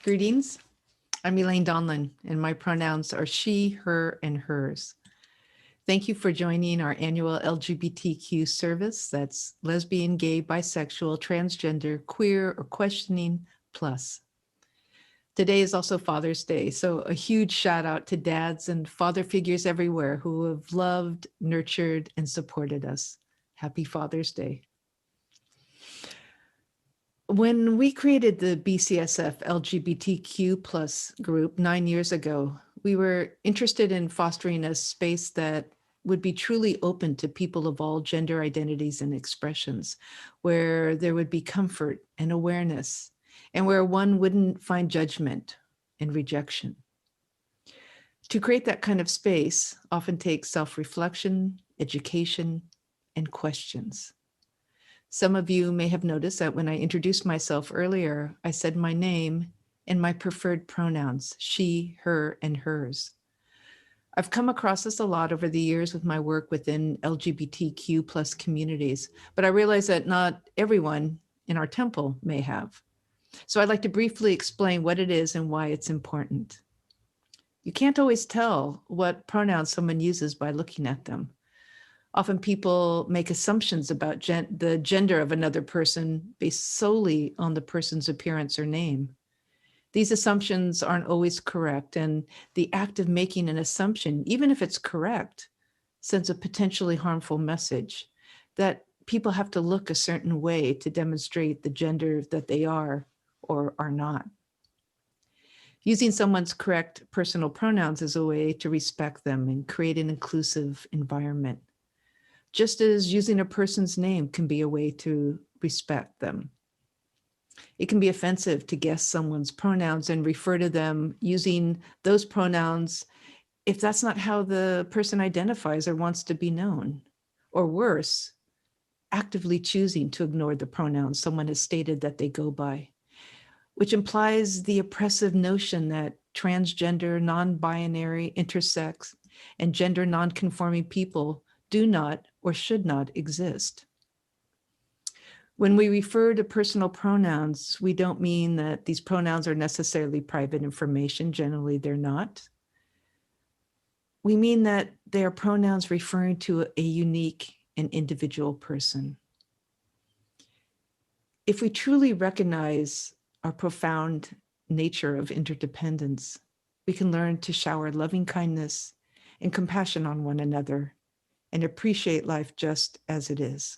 Greetings. I'm Elaine Donlin, and my pronouns are she, her, and hers. Thank you for joining our annual LGBTQ service. That's lesbian, gay, bisexual, transgender, queer, or questioning plus. Today is also Father's Day, so a huge shout out to dads and father figures everywhere who have loved, nurtured, and supported us. Happy Father's Day. When we created the BCSF LGBTQ plus group 9 years ago, we were interested in fostering a space that would be truly open to people of all gender identities and expressions, where there would be comfort and awareness, and where one wouldn't find judgment and rejection. To create that kind of space often takes self-reflection, education, and questions. Some of you may have noticed that when I introduced myself earlier, I said my name and my preferred pronouns, she, her, and hers. I've come across this a lot over the years with my work within LGBTQ plus communities, but I realize that not everyone in our temple may have. So I'd like to briefly explain what it is and why it's important. You can't always tell what pronouns someone uses by looking at them. Often people make assumptions about the gender of another person based solely on the person's appearance or name. These assumptions aren't always correct, and the act of making an assumption, even if it's correct, sends a potentially harmful message that people have to look a certain way to demonstrate the gender that they are or are not. Using someone's correct personal pronouns is a way to respect them and create an inclusive environment. Just as using a person's name can be a way to respect them. It can be offensive to guess someone's pronouns and refer to them using those pronouns if that's not how the person identifies or wants to be known. Or worse, actively choosing to ignore the pronouns someone has stated that they go by, which implies the oppressive notion that transgender, non-binary, intersex, and gender non-conforming people do not or should not exist. When we refer to personal pronouns, we don't mean that these pronouns are necessarily private information. Generally, they're not. We mean that they are pronouns referring to a unique and individual person. If we truly recognize our profound nature of interdependence, we can learn to shower loving kindness and compassion on one another and appreciate life just as it is.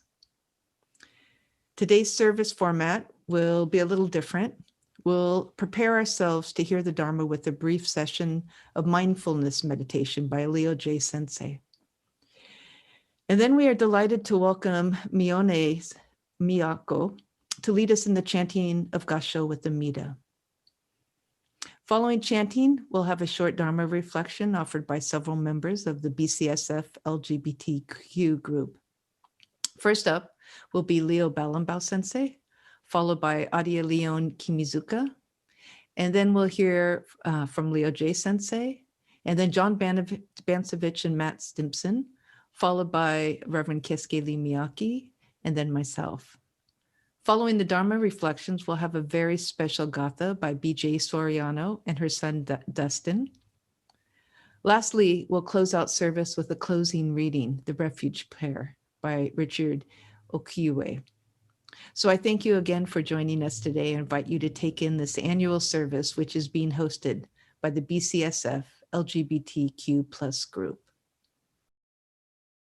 Today's service format will be a little different. We'll prepare ourselves to hear the Dharma with a brief session of mindfulness meditation by Leo J. Sensei. And then we are delighted to welcome Mione Miyako to lead us in the chanting of Gassho with the Mida. Following chanting, we'll have a short Dharma reflection offered by several members of the BCSF LGBTQ group. First up will be Leo Balambao Sensei, followed by Adia Leon Kimizuka. And then we'll hear from Leo J. Sensei, and then John Bancevich and Matt Stimpson, followed by Reverend Keskeli Miyake, and then myself. Following the Dharma reflections, we'll have a very special Gatha by B.J. Soriano and her son, Dustin. Lastly, we'll close out service with a closing reading, The Refuge Prayer by Richard Okiue. So I thank you again for joining us today and invite you to take in this annual service, which is being hosted by the BCSF LGBTQ plus group.